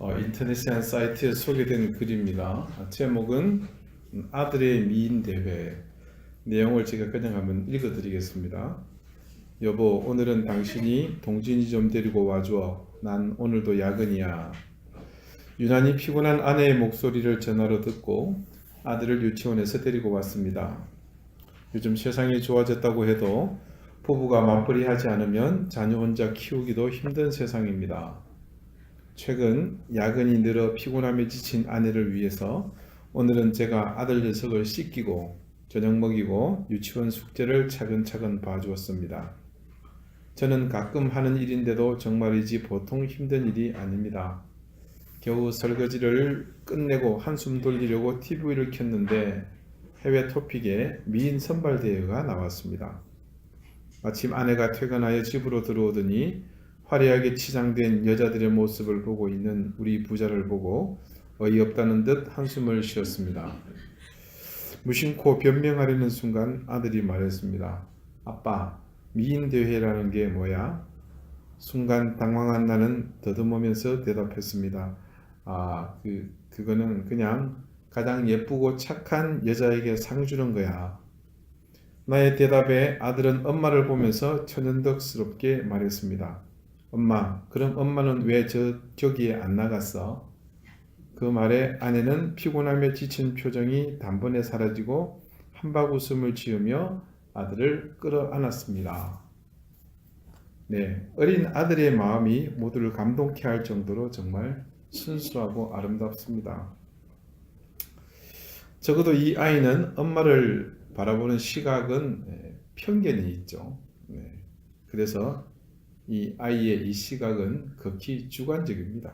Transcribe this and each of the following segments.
인터넷의 한 사이트에 소개된 글입니다. 제목은 아들의 미인 대회. 내용을 제가 그냥 한번 읽어드리겠습니다. 여보, 오늘은 당신이 동진이 좀 데리고 와줘. 난 오늘도 야근이야. 유난히 피곤한 아내의 목소리를 전화로 듣고 아들을 유치원에서 데리고 왔습니다. 요즘 세상이 좋아졌다고 해도 부부가 맞벌이 하지 않으면 자녀 혼자 키우기도 힘든 세상입니다. 최근 야근이 늘어 피곤함에 지친 아내를 위해서 오늘은 제가 아들 녀석을 씻기고 저녁 먹이고 유치원 숙제를 차근차근 봐주었습니다. 저는 가끔 하는 일인데도 정말이지 보통 힘든 일이 아닙니다. 겨우 설거지를 끝내고 한숨 돌리려고 TV를 켰는데 해외 토픽에 미인 선발 대회가 나왔습니다. 마침 아내가 퇴근하여 집으로 들어오더니 화려하게 치장된 여자들의 모습을 보고 있는 우리 부자를 보고 어이없다는 듯 한숨을 쉬었습니다. 무심코 변명하려는 순간 아들이 말했습니다. 아빠, 미인 대회라는 게 뭐야? 순간 당황한 나는 더듬으면서 대답했습니다. 그거는 그냥 가장 예쁘고 착한 여자에게 상 주는 거야. 나의 대답에 아들은 엄마를 보면서 천연덕스럽게 말했습니다. 엄마, 그럼 엄마는 왜 저기에 안 나갔어? 그 말에 아내는 피곤함에 지친 표정이 단번에 사라지고 한박 웃음을 지으며 아들을 끌어안았습니다. 네, 어린 아들의 마음이 모두를 감동케 할 정도로 정말 순수하고 아름답습니다. 적어도 이 아이는 엄마를 바라보는 시각은 편견이 있죠. 그래서 이 아이의 이 시각은 극히 주관적입니다.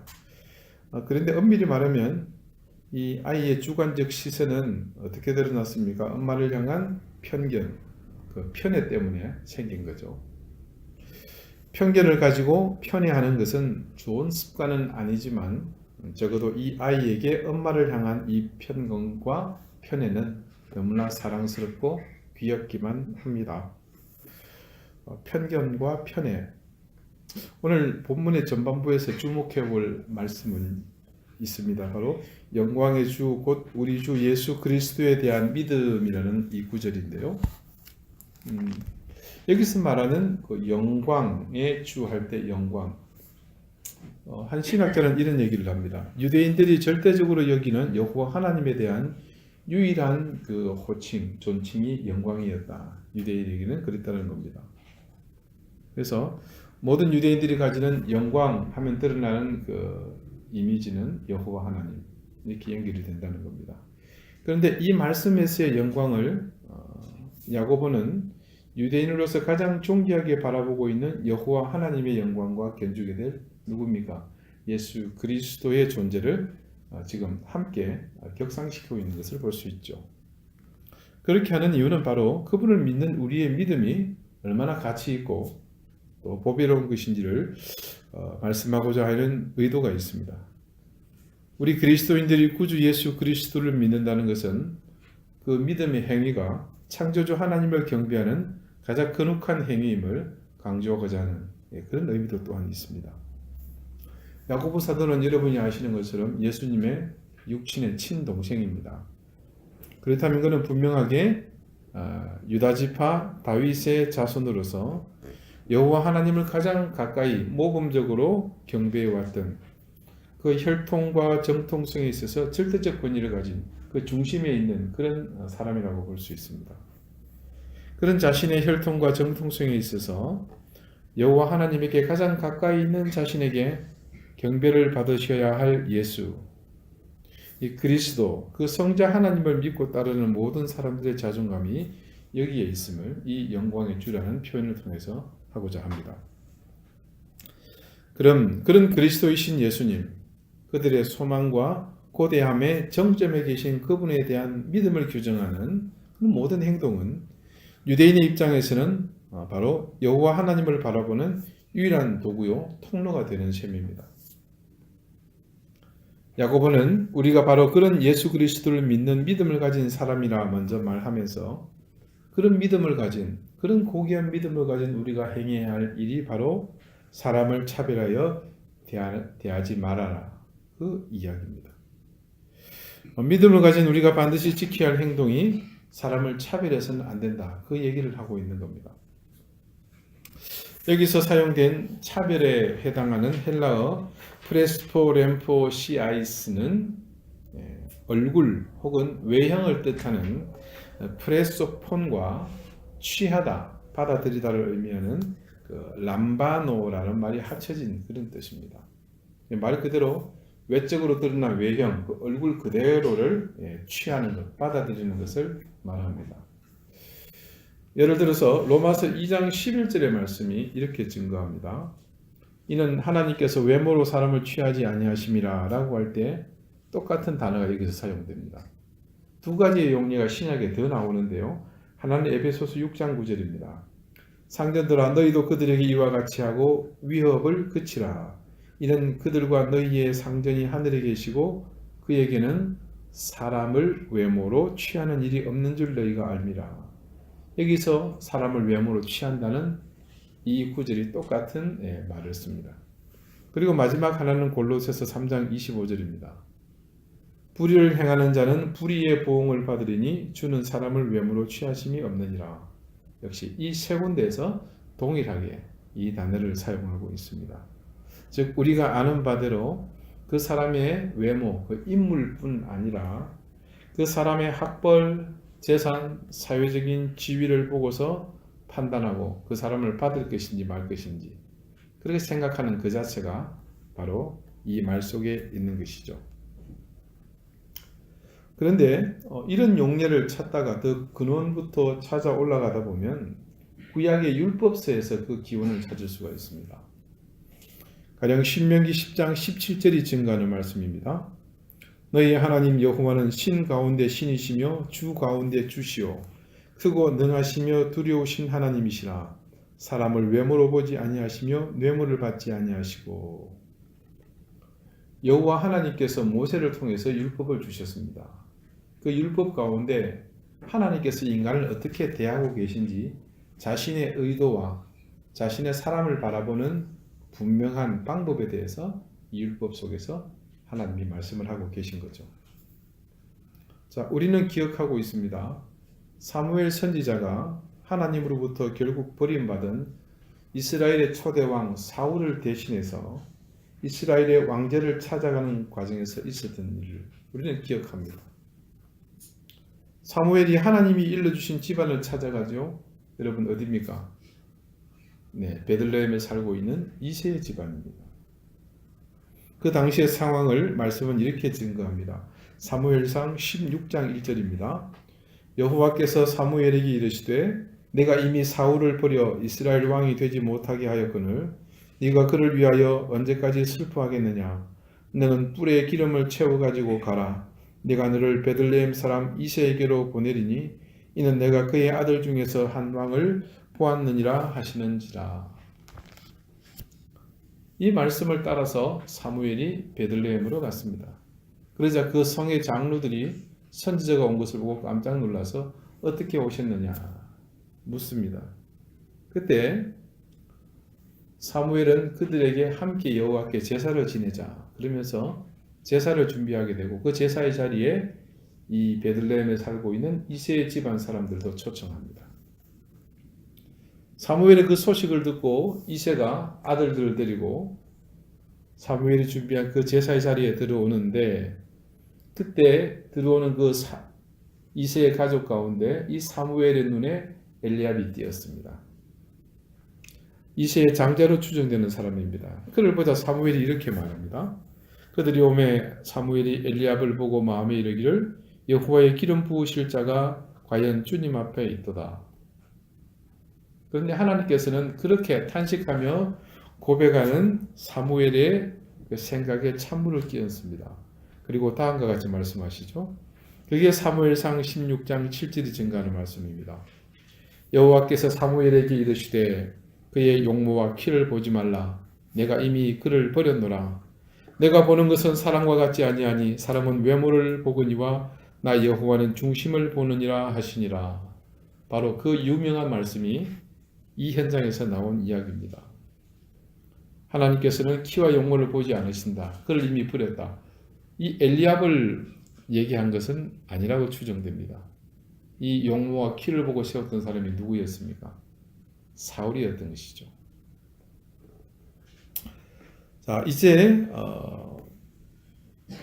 그런데 엄밀히 말하면 이 아이의 주관적 시선은 어떻게 드러났습니까? 엄마를 향한 편견, 그 편애 때문에 생긴 거죠. 편견을 가지고 편애하는 것은 좋은 습관은 아니지만 적어도 이 아이에게 엄마를 향한 이 편견과 편애는 너무나 사랑스럽고 귀엽기만 합니다. 편견과 편애. 오늘 본문의 전반부에서 주목해 볼 말씀은 있습니다. 바로 영광의 주 곧 우리 주 예수 그리스도에 대한 믿음이라는 이 구절인데요. 여기서 말하는 그 영광의 주 할 때 영광. 한 신학자는 이런 얘기를 합니다. 유대인들이 절대적으로 여기는 여호와 하나님에 대한 유일한 그 호칭, 존칭이 영광이었다. 유대인에게는 그랬다는 겁니다. 그래서 모든 유대인들이 가지는 영광 하면 드러나는 그 이미지는 여호와 하나님 이렇게 연결이 된다는 겁니다. 그런데 이 말씀에서의 영광을 야고보는 유대인으로서 가장 존귀하게 바라보고 있는 여호와 하나님의 영광과 견주게 될 누굽니까? 예수 그리스도의 존재를 지금 함께 격상시키고 있는 것을 볼 수 있죠. 그렇게 하는 이유는 바로 그분을 믿는 우리의 믿음이 얼마나 가치 있고 또 보배로운 것인지를 말씀하고자 하는 의도가 있습니다. 우리 그리스도인들이 구주 예수 그리스도를 믿는다는 것은 그 믿음의 행위가 창조주 하나님을 경배하는 가장 거룩한 행위임을 강조하고자 하는 그런 의미도 또한 있습니다. 야고보 사도는 여러분이 아시는 것처럼 예수님의 육친의 친동생입니다. 그렇다면 그는 분명하게 유다지파 다윗의 자손으로서 여호와 하나님을 가장 가까이 모범적으로 경배해왔던 그 혈통과 정통성에 있어서 절대적 권위를 가진 그 중심에 있는 그런 사람이라고 볼 수 있습니다. 그런 자신의 혈통과 정통성에 있어서 여호와 하나님에게 가장 가까이 있는 자신에게 경배를 받으셔야 할 예수, 이 그리스도, 그 성자 하나님을 믿고 따르는 모든 사람들의 자존감이 여기에 있음을 이 영광의 주라는 표현을 통해서 하고자 합니다. 그럼 그런 그리스도이신 예수님, 그들의 소망과 고대함의 정점에 계신 그분에 대한 믿음을 규정하는 그 모든 행동은 유대인의 입장에서는 바로 여호와 하나님을 바라보는 유일한 도구요 통로가 되는 셈입니다. 야고보는 우리가 바로 그런 예수 그리스도를 믿는 믿음을 가진 사람이라 먼저 말하면서 그런 믿음을 가진 그런 고귀한 믿음을 가진 우리가 행해야 할 일이 바로 사람을 차별하여 대하지 말아라. 그 그 이야기입니다. 믿음을 가진 우리가 반드시 지켜야 할 행동이 사람을 차별해서는 안 된다. 그 얘기를 하고 있는 겁니다. 여기서 사용된 차별에 해당하는 헬라어 프레스포렘포시아이스는 얼굴 혹은 외형을 뜻하는 프레소폰과 취하다, 받아들이다를 의미하는 그 람바노라는 말이 합쳐진 그런 뜻입니다. 말 그대로 외적으로 드러난 외형, 그 얼굴 그대로를 취하는 것, 받아들이는 것을 말합니다. 예를 들어서 로마서 2장 11절의 말씀이 이렇게 증거합니다. 이는 하나님께서 외모로 사람을 취하지 아니하심이라 라고 할 때 똑같은 단어가 여기서 사용됩니다. 두 가지의 용례가 신약에 더 나오는데요. 하나는 에베소서 6장 9절입니다. 상전들아 너희도 그들에게 이와 같이 하고 위협을 그치라. 이는 그들과 너희의 상전이 하늘에 계시고 그에게는 사람을 외모로 취하는 일이 없는 줄 너희가 알미라. 여기서 사람을 외모로 취한다는 이 구절이 똑같은 말을 씁니다. 그리고 마지막 하나는 골로새서 3장 25절입니다. 불의를 행하는 자는 불의의 보응을 받으리니 주는 사람을 외모로 취하심이 없느니라. 역시 이 세 군데에서 동일하게 이 단어를 사용하고 있습니다. 즉 우리가 아는 바대로 그 사람의 외모, 그 인물뿐 아니라 그 사람의 학벌, 재산, 사회적인 지위를 보고서 판단하고 그 사람을 받을 것인지 말 것인지 그렇게 생각하는 그 자체가 바로 이 말 속에 있는 것이죠. 그런데 이런 용례를 찾다가 더 근원부터 찾아 올라가다 보면 구약의 율법서에서 그 기원을 찾을 수가 있습니다. 가령 신명기 10장 17절이 증거하는 말씀입니다. 너희 하나님 여호와는 신 가운데 신이시며 주 가운데 주시오 크고 능하시며 두려우신 하나님이시라. 사람을 외모로 보지 아니하시며 뇌물을 받지 아니하시고. 여호와 하나님께서 모세를 통해서 율법을 주셨습니다. 그 율법 가운데 하나님께서 인간을 어떻게 대하고 계신지 자신의 의도와 자신의 사람을 바라보는 분명한 방법에 대해서 이 율법 속에서 하나님이 말씀을 하고 계신 거죠. 자, 우리는 기억하고 있습니다. 사무엘 선지자가 하나님으로부터 결국 버림받은 이스라엘의 초대왕 사울을 대신해서 이스라엘의 왕제를 찾아가는 과정에서 있었던 일을 우리는 기억합니다. 사무엘이 하나님이 일러주신 집안을 찾아가죠. 여러분 어디입니까? 네, 베들레헴에 살고 있는 이새의 집안입니다. 그 당시의 상황을 말씀은 이렇게 증거합니다. 사무엘상 16장 1절입니다. 여호와께서 사무엘에게 이르시되 내가 이미 사울을 버려 이스라엘 왕이 되지 못하게 하였거늘 네가 그를 위하여 언제까지 슬퍼하겠느냐. 너는 뿔에 기름을 채워 가지고 가라. 내가 너를 베들레헴 사람 이새에게로 보내리니 이는 내가 그의 아들 중에서 한 왕을 보았느니라 하시는지라. 이 말씀을 따라서 사무엘이 베들레헴으로 갔습니다. 그러자 그 성의 장로들이 선지자가 온 것을 보고 깜짝 놀라서 어떻게 오셨느냐 묻습니다. 그때 사무엘은 그들에게 함께 여호와께 제사를 지내자 그러면서 제사를 준비하게 되고 그 제사의 자리에 이 베들레헴에 살고 있는 이새의 집안 사람들도 초청합니다. 사무엘의 그 소식을 듣고 이새가 아들들을 데리고 사무엘이 준비한 그 제사의 자리에 들어오는데 그때 들어오는 그 이새의 가족 가운데 이 사무엘의 눈에 엘리압이 띄었습니다. 이새의 장자로 추정되는 사람입니다. 그를 보자 사무엘이 이렇게 말합니다. 그들이 오매 사무엘이 엘리압을 보고 마음에 이르기를 여호와의 기름 부으실 자가 과연 주님 앞에 있도다. 그런데 하나님께서는 그렇게 탄식하며 고백하는 사무엘의 그 생각에 찬물을 끼얹습니다. 그리고 다음과 같이 말씀하시죠. 그게 사무엘상 16장 7절이 증가하는 말씀입니다. 여호와께서 사무엘에게 이르시되 그의 용모와 키를 보지 말라. 내가 이미 그를 버렸노라. 내가 보는 것은 사람과 같지 아니하니 사람은 외모를 보거니와 나 여호와는 중심을 보느니라 하시니라. 바로 그 유명한 말씀이 이 현장에서 나온 이야기입니다. 하나님께서는 키와 용모를 보지 않으신다. 그를 이미 버렸다. 이 엘리압을 얘기한 것은 아니라고 추정됩니다. 이 용모와 키를 보고 세웠던 사람이 누구였습니까? 사울이었던 것이죠. 자, 이제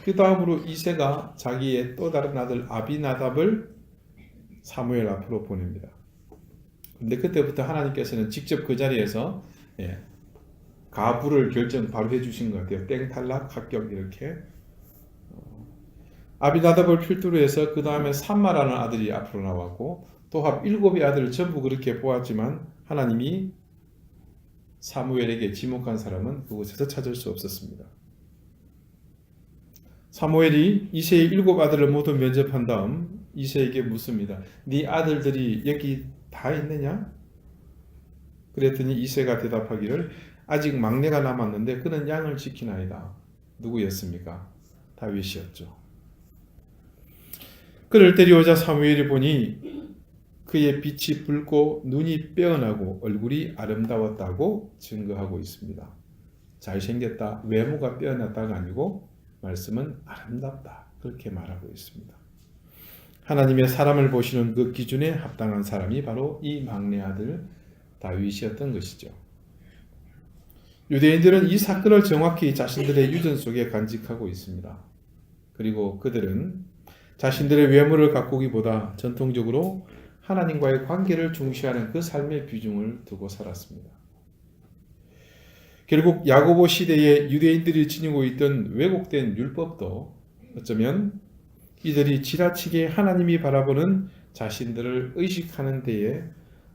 그 다음으로 이새가 자기의 또 다른 아들 아비나답을 사무엘 앞으로 보냅니다. 근데 그때부터 하나님께서는 직접 그 자리에서 가부를 결정 바로 해주신 것 같아요. 땡탈락 합격 이렇게. 아비나답을 필두로 해서 그 다음에 삼마라는 아들이 앞으로 나왔고 또 합 7의 아들을 전부 그렇게 보았지만 하나님이 사무엘에게 지목한 사람은 그곳에서 찾을 수 없었습니다. 사무엘이 이새의 7 아들을 모두 면접한 다음 이새에게 묻습니다. 네 아들들이 여기 다 있느냐? 그랬더니 이새가 대답하기를 아직 막내가 남았는데 그는 양을 지키나이다. 누구였습니까? 다윗이었죠. 그를 데려오자 사무엘이 보니 그의 빛이 붉고 눈이 빼어나고 얼굴이 아름다웠다고 증거하고 있습니다. 잘생겼다, 외모가 빼어났다가 아니고 말씀은 아름답다 그렇게 말하고 있습니다. 하나님의 사람을 보시는 그 기준에 합당한 사람이 바로 이 막내 아들 다윗이었던 것이죠. 유대인들은 이 사건을 정확히 자신들의 유전 속에 간직하고 있습니다. 그리고 그들은 자신들의 외모를 가꾸기보다 전통적으로 하나님과의 관계를 중시하는 그 삶의 비중을 두고 살았습니다. 결국 야고보 시대에 유대인들이 지니고 있던 왜곡된 율법도 어쩌면 이들이 지나치게 하나님이 바라보는 자신들을 의식하는 데에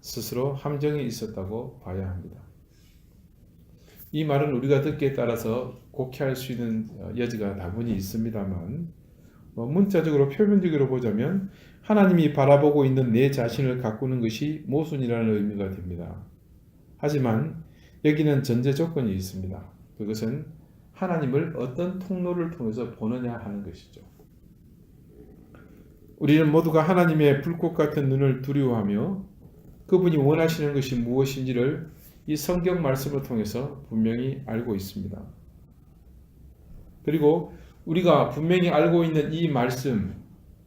스스로 함정이 있었다고 봐야 합니다. 이 말은 우리가 듣기에 따라서 곡해할 수 있는 여지가 다분히 있습니다만 문자적으로 표면적으로 보자면 하나님이 바라보고 있는 내 자신을 가꾸는 것이 모순이라는 의미가 됩니다. 하지만 여기는 전제 조건이 있습니다. 그것은 하나님을 어떤 통로를 통해서 보느냐 하는 것이죠. 우리는 모두가 하나님의 불꽃 같은 눈을 두려워하며 그분이 원하시는 것이 무엇인지를 이 성경 말씀을 통해서 분명히 알고 있습니다. 그리고 우리가 분명히 알고 있는 이 말씀,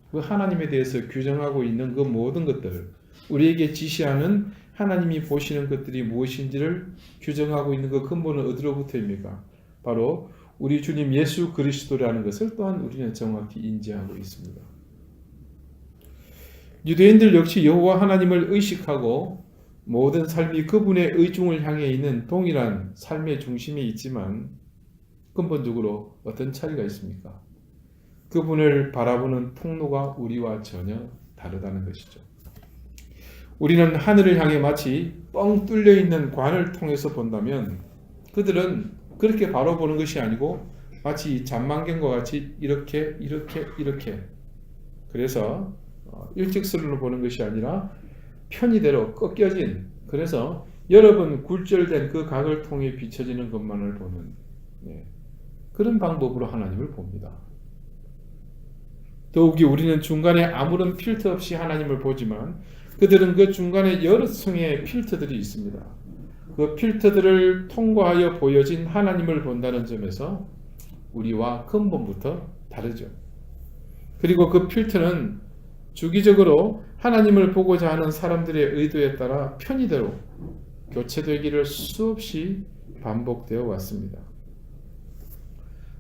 그 하나님에 대해서 규정하고 있는 그 모든 것들, 우리에게 지시하는 하나님이 보시는 것들이 무엇인지를 규정하고 있는 그 근본은 어디로부터입니까? 바로 우리 주님 예수 그리스도라는 것을 또한 우리는 정확히 인지하고 있습니다. 유대인들 역시 여호와 하나님을 의식하고 모든 삶이 그분의 의중을 향해 있는 동일한 삶의 중심이 있지만 근본적으로 어떤 차이가 있습니까? 그분을 바라보는 통로가 우리와 전혀 다르다는 것이죠. 우리는 하늘을 향해 마치 뻥 뚫려 있는 관을 통해서 본다면 그들은 그렇게 바로 보는 것이 아니고 마치 잔망경과 같이 이렇게 그래서 일직선으로 보는 것이 아니라 편의대로 꺾여진, 그래서 여러 번 굴절된 그 각을 통해 비춰지는 것만을 보는 그런 방법으로 하나님을 봅니다. 더욱이 우리는 중간에 아무런 필터 없이 하나님을 보지만 그들은 그 중간에 여러 층의 필터들이 있습니다. 그 필터들을 통과하여 보여진 하나님을 본다는 점에서 우리와 근본부터 다르죠. 그리고 그 필터는 주기적으로 하나님을 보고자 하는 사람들의 의도에 따라 편의대로 교체되기를 수없이 반복되어 왔습니다.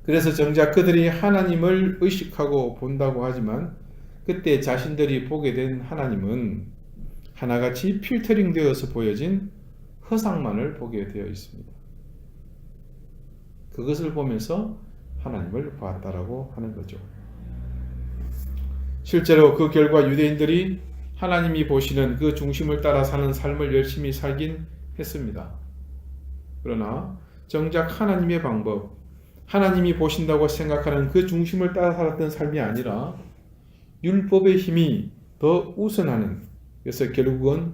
그래서 정작 그들이 하나님을 의식하고 본다고 하지만 그때 자신들이 보게 된 하나님은 하나같이 필터링 되어서 보여진 허상만을 보게 되어 있습니다. 그것을 보면서 하나님을 보았다라고 하는 거죠. 실제로 그 결과 유대인들이 하나님이 보시는 그 중심을 따라 사는 삶을 열심히 살긴 했습니다. 그러나 정작 하나님의 방법, 하나님이 보신다고 생각하는 그 중심을 따라 살았던 삶이 아니라 율법의 힘이 더 우선하는, 그래서 결국은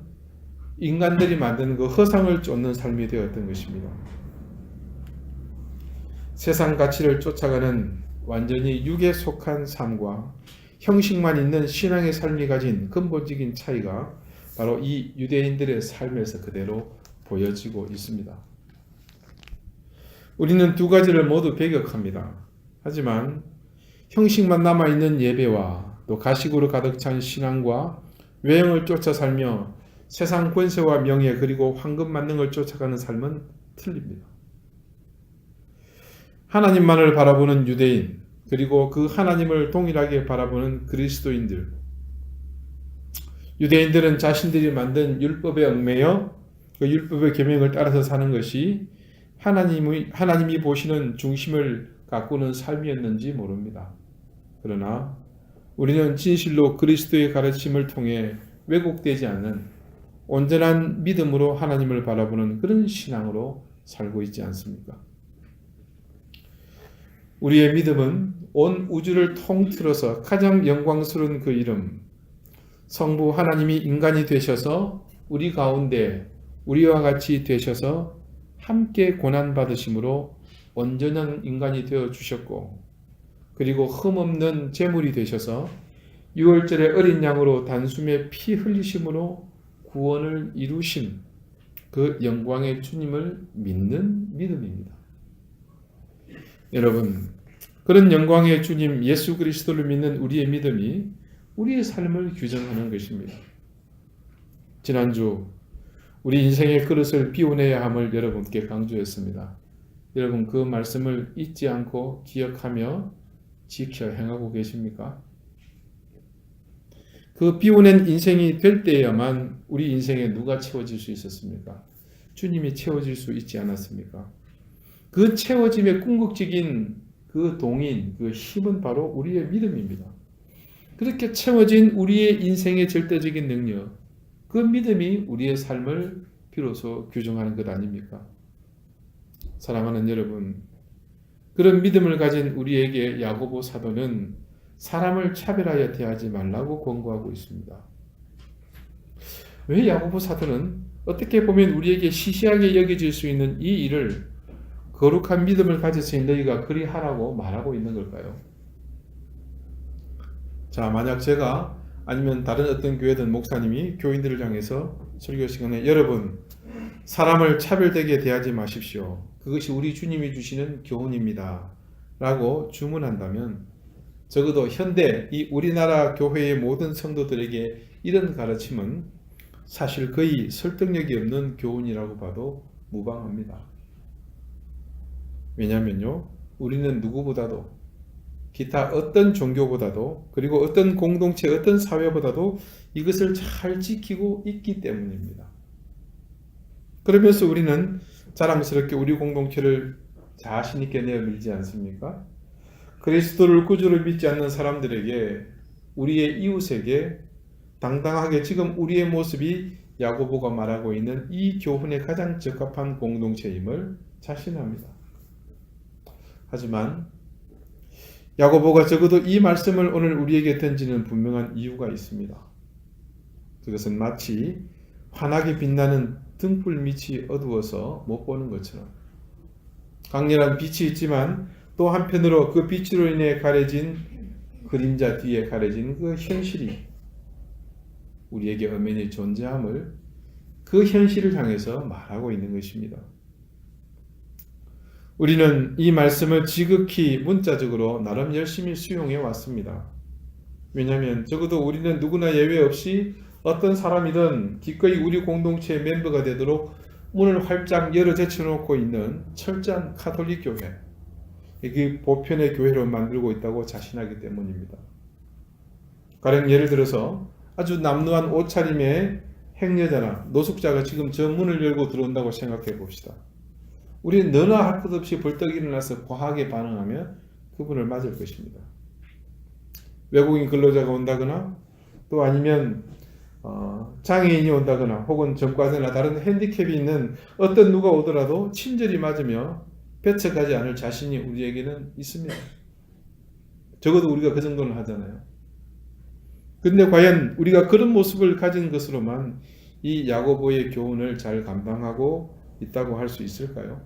인간들이 만든 그 허상을 쫓는 삶이 되었던 것입니다. 세상 가치를 쫓아가는 완전히 육에 속한 삶과 형식만 있는 신앙의 삶이 가진 근본적인 차이가 바로 이 유대인들의 삶에서 그대로 보여지고 있습니다. 우리는 두 가지를 모두 배격합니다. 하지만 형식만 남아있는 예배와 또 가식으로 가득 찬 신앙과 외형을 쫓아 살며 세상 권세와 명예 그리고 황금 만능을 쫓아가는 삶은 틀립니다. 하나님만을 바라보는 유대인 그리고 그 하나님을 동일하게 바라보는 그리스도인들, 유대인들은 자신들이 만든 율법에 얽매여 그 율법의 계명을 따라서 사는 것이 하나님이 보시는 중심을 가꾸는 삶이었는지 모릅니다. 그러나 우리는 진실로 그리스도의 가르침을 통해 왜곡되지 않는 온전한 믿음으로 하나님을 바라보는 그런 신앙으로 살고 있지 않습니까? 우리의 믿음은 온 우주를 통틀어서 가장 영광스러운 그 이름, 성부 하나님이 인간이 되셔서 우리 가운데 우리와 같이 되셔서 함께 고난받으심으로 온전한 인간이 되어 주셨고, 그리고 흠없는 제물이 되셔서 유월절의 어린 양으로 단숨에 피 흘리심으로 구원을 이루신 그 영광의 주님을 믿는 믿음입니다. 여러분, 그런 영광의 주님 예수 그리스도를 믿는 우리의 믿음이 우리의 삶을 규정하는 것입니다. 지난주 우리 인생의 그릇을 비워내야 함을 여러분께 강조했습니다. 여러분 그 말씀을 잊지 않고 기억하며 지켜 행하고 계십니까? 그 비워낸 인생이 될 때야만 우리 인생에 누가 채워질 수 있었습니까? 주님이 채워질 수 있지 않았습니까? 그 채워짐의 궁극적인 그 동인, 그 힘은 바로 우리의 믿음입니다. 그렇게 채워진 우리의 인생의 절대적인 능력, 그 믿음이 우리의 삶을 비로소 규정하는 것 아닙니까? 사랑하는 여러분, 그런 믿음을 가진 우리에게 야고보 사도는 사람을 차별하여 대하지 말라고 권고하고 있습니다. 왜 야고보 사도는 어떻게 보면 우리에게 시시하게 여겨질 수 있는 이 일을 거룩한 믿음을 가졌으니 너희가 그리 하라고 말하고 있는 걸까요? 자, 만약 제가 아니면 다른 어떤 교회든 목사님이 교인들을 향해서 설교 시간에 여러분 사람을 차별되게 대하지 마십시오. 그것이 우리 주님이 주시는 교훈입니다. 라고 주문한다면 적어도 현대 이 우리나라 교회의 모든 성도들에게 이런 가르침은 사실 거의 설득력이 없는 교훈이라고 봐도 무방합니다. 왜냐하면요, 우리는 누구보다도 기타 어떤 종교보다도 그리고 어떤 공동체, 어떤 사회보다도 이것을 잘 지키고 있기 때문입니다. 그러면서 우리는 자랑스럽게 우리 공동체를 자신 있게 내어밀지 않습니까? 그리스도를 구주를 믿지 않는 사람들에게, 우리의 이웃에게 당당하게 지금 우리의 모습이 야고보가 말하고 있는 이 교훈에 가장 적합한 공동체임을 자신합니다. 하지만 야고보가 적어도 이 말씀을 오늘 우리에게 던지는 분명한 이유가 있습니다. 그것은 마치 환하게 빛나는 등불빛이 어두워서 못 보는 것처럼 강렬한 빛이 있지만 또 한편으로 그 빛으로 인해 가려진 그림자 뒤에 가려진 그 현실이 우리에게 엄연히 존재함을, 그 현실을 향해서 말하고 있는 것입니다. 우리는 이 말씀을 지극히 문자적으로 나름 열심히 수용해 왔습니다. 왜냐하면 적어도 우리는 누구나 예외 없이 어떤 사람이든 기꺼이 우리 공동체의 멤버가 되도록 문을 활짝 열어 제쳐놓고 있는 철저한 가톨릭 교회, 이게 보편의 교회로 만들고 있다고 자신하기 때문입니다. 가령 예를 들어서 아주 남루한 옷차림의 행여자나 노숙자가 지금 저 문을 열고 들어온다고 생각해 봅시다. 우리는 너나 할 것 없이 벌떡 일어나서 과하게 반응하며 그분을 맞을 것입니다. 외국인 근로자가 온다거나 또 아니면 장애인이 온다거나 혹은 전과자나 다른 핸디캡이 있는 어떤 누가 오더라도 친절히 맞으며 배척하지 않을 자신이 우리에게는 있습니다. 적어도 우리가 그 정도는 하잖아요. 근데 과연 우리가 그런 모습을 가진 것으로만 이 야고보의 교훈을 잘 감당하고 있다고 할 수 있을까요?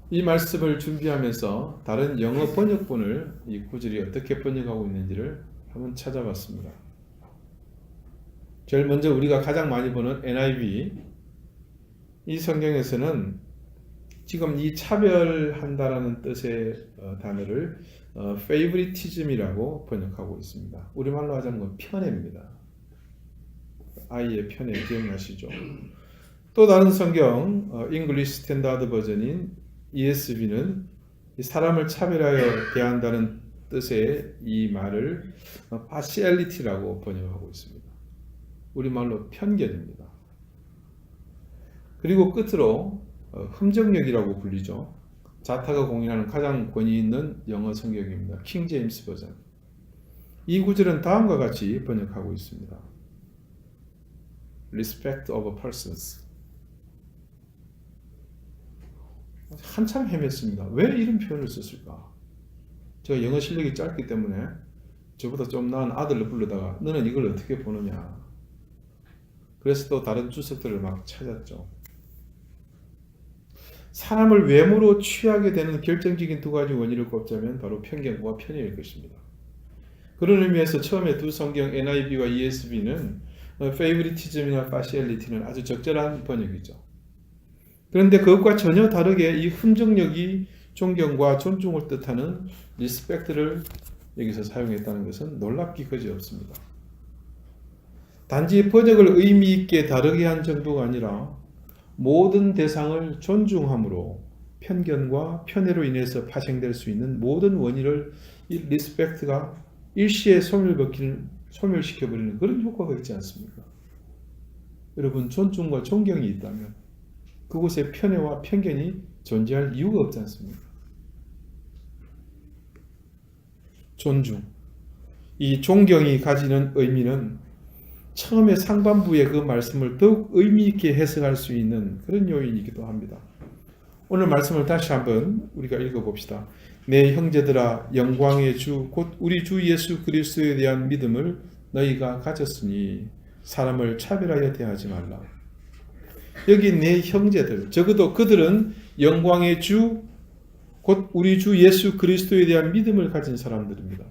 이 말씀을 준비하면서 다른 영어 번역본을 이 구절이 어떻게 번역하고 있는지를 한번 찾아봤습니다. 제일 먼저 우리가 가장 많이 보는 NIV, 이 성경에서는 지금 이 차별한다라는 뜻의 단어를 favoritism이라고 번역하고 있습니다. 우리말로 하자면 건 편애입니다. 아이의 편애 기억나시죠? 또 다른 성경 English Standard 버전인 ESV는 사람을 차별하여 대한다는 뜻의 이 말을 partiality라고 번역하고 있습니다. 우리말로 편견입니다. 그리고 끝으로 흠정력이라고 불리죠. 자타가 공인하는 가장 권위 있는 영어 성경입니다. 킹 제임스 버전. 이 구절은 다음과 같이 번역하고 있습니다. Respect of persons. 한참 헤맸습니다. 왜 이런 표현을 썼을까? 제가 영어 실력이 짧기 때문에 저보다 좀 나은 아들을 부르다가 너는 이걸 어떻게 보느냐. 그래서 또 다른 주석들을 막 찾았죠. 사람을 외모로 취하게 되는 결정적인 두 가지 원인을 꼽자면 바로 편견과 편애일 것입니다. 그런 의미에서 처음에 두 성경 NIV와 ESV는 favoritism이나 partiality는 아주 적절한 번역이죠. 그런데 그것과 전혀 다르게 이 흠정력이 존경과 존중을 뜻하는 respect를 여기서 사용했다는 것은 놀랍기 그지없습니다. 단지 번역을 의미 있게 다르게 한 정도가 아니라 모든 대상을 존중함으로 편견과 편애로 인해서 파생될 수 있는 모든 원인을 이 리스펙트가 일시에 소멸시켜버리는 그런 효과가 있지 않습니까? 여러분, 존중과 존경이 있다면 그곳에 편애와 편견이 존재할 이유가 없지 않습니까? 존중. 이 존경이 가지는 의미는 처음에 상반부의 그 말씀을 더욱 의미 있게 해석할 수 있는 그런 요인이기도 합니다. 오늘 말씀을 다시 한번 우리가 읽어봅시다. 내 형제들아, 영광의 주 곧 우리 주 예수 그리스도에 대한 믿음을 너희가 가졌으니 사람을 차별하여 대하지 말라. 여기 내 형제들, 적어도 그들은 영광의 주 곧 우리 주 예수 그리스도에 대한 믿음을 가진 사람들입니다.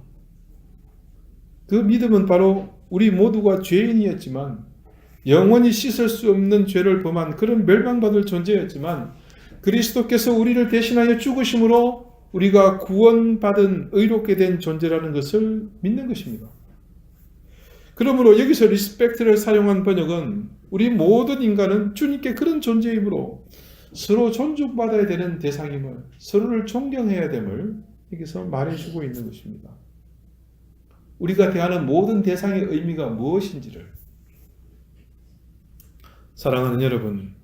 그 믿음은 바로 우리 모두가 죄인이었지만 영원히 씻을 수 없는 죄를 범한 그런 멸망받을 존재였지만 그리스도께서 우리를 대신하여 죽으심으로 우리가 구원받은 의롭게 된 존재라는 것을 믿는 것입니다. 그러므로 여기서 리스펙트를 사용한 번역은 우리 모든 인간은 주님께 그런 존재이므로 서로 존중받아야 되는 대상임을, 서로를 존경해야 됨을 여기서 말해주고 있는 것입니다. 우리가 대하는 모든 대상의 의미가 무엇인지를. 사랑하는 여러분,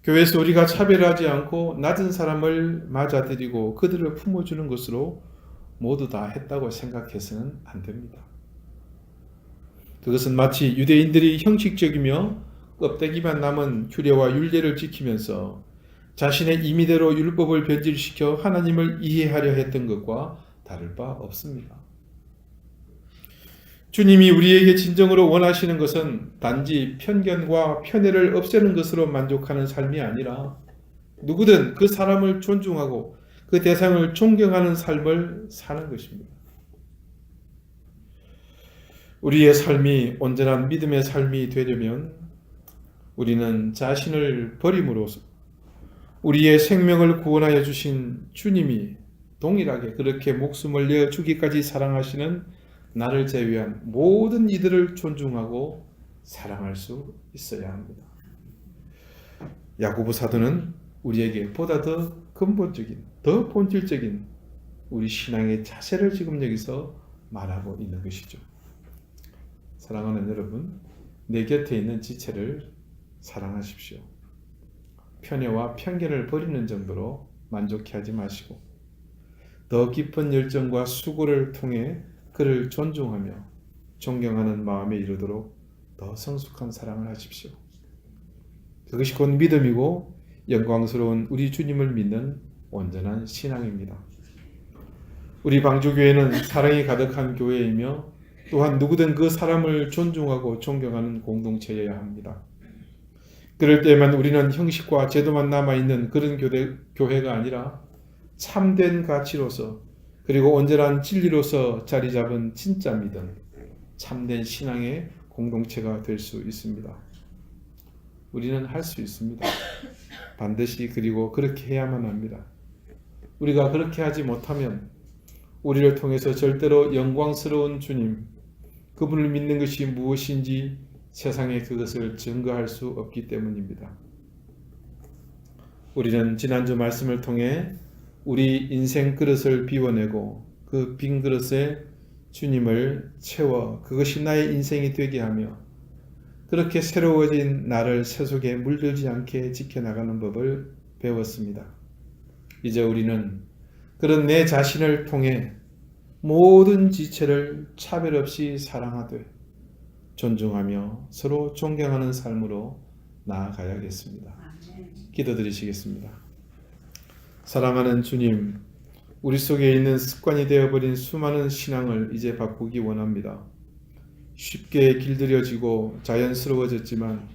교회에서 우리가 차별하지 않고 낮은 사람을 맞아들이고 그들을 품어주는 것으로 모두 다 했다고 생각해서는 안 됩니다. 그것은 마치 유대인들이 형식적이며 껍데기만 남은 규례와 율례를 지키면서 자신의 임의대로 율법을 변질시켜 하나님을 이해하려 했던 것과 다를 바 없습니다. 주님이 우리에게 진정으로 원하시는 것은 단지 편견과 편애를 없애는 것으로 만족하는 삶이 아니라 누구든 그 사람을 존중하고 그 대상을 존경하는 삶을 사는 것입니다. 우리의 삶이 온전한 믿음의 삶이 되려면 우리는 자신을 버림으로써 우리의 생명을 구원하여 주신 주님이 동일하게 그렇게 목숨을 내어 주기까지 사랑하시는 나를 제외한 모든 이들을 존중하고 사랑할 수 있어야 합니다. 야고보 사도는 우리에게 보다 더 근본적인, 더 본질적인 우리 신앙의 자세를 지금 여기서 말하고 있는 것이죠. 사랑하는 여러분, 내 곁에 있는 지체를 사랑하십시오. 편애와 편견을 버리는 정도로 만족해하지 마시고 더 깊은 열정과 수고를 통해 그를 존중하며 존경하는 마음에 이르도록 더 성숙한 사랑을 하십시오. 그것이 곧 믿음이고 영광스러운 우리 주님을 믿는 온전한 신앙입니다. 우리 방주교회는 사랑이 가득한 교회이며 또한 누구든 그 사람을 존중하고 존경하는 공동체여야 합니다. 그럴 때만 우리는 형식과 제도만 남아있는 그런 교회가 아니라 참된 가치로서 그리고 온전한 진리로서 자리 잡은 진짜 믿음, 참된 신앙의 공동체가 될 수 있습니다. 우리는 할 수 있습니다. 반드시 그리고 그렇게 해야만 합니다. 우리가 그렇게 하지 못하면 우리를 통해서 절대로 영광스러운 주님, 그분을 믿는 것이 무엇인지 세상에 그것을 증거할 수 없기 때문입니다. 우리는 지난주 말씀을 통해 우리 인생 그릇을 비워내고 그 빈 그릇에 주님을 채워 그것이 나의 인생이 되게 하며 그렇게 새로워진 나를 세속에 물들지 않게 지켜나가는 법을 배웠습니다. 이제 우리는 그런 내 자신을 통해 모든 지체를 차별 없이 사랑하되 존중하며 서로 존경하는 삶으로 나아가야겠습니다. 기도드리시겠습니다. 사랑하는 주님, 우리 속에 있는 습관이 되어버린 수많은 신앙을 이제 바꾸기 원합니다. 쉽게 길들여지고 자연스러워졌지만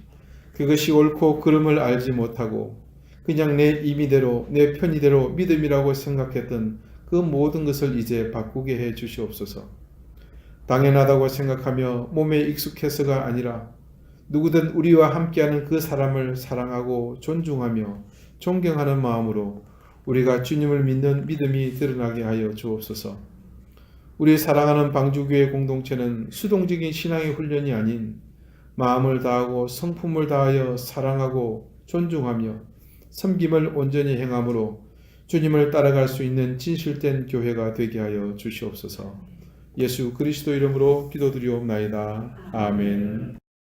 그것이 옳고 그름을 알지 못하고 그냥 내 임의대로 내 편의대로 믿음이라고 생각했던 그 모든 것을 이제 바꾸게 해 주시옵소서. 당연하다고 생각하며 몸에 익숙해서가 아니라 누구든 우리와 함께하는 그 사람을 사랑하고 존중하며 존경하는 마음으로 우리가 주님을 믿는 믿음이 드러나게 하여 주옵소서. 우리 사랑하는 방주교회 공동체는 수동적인 신앙의 훈련이 아닌 마음을 다하고 성품을 다하여 사랑하고 존중하며 섬김을 온전히 행함으로 주님을 따라갈 수 있는 진실된 교회가 되게 하여 주시옵소서. 예수 그리스도 이름으로 기도드리옵나이다. 아멘.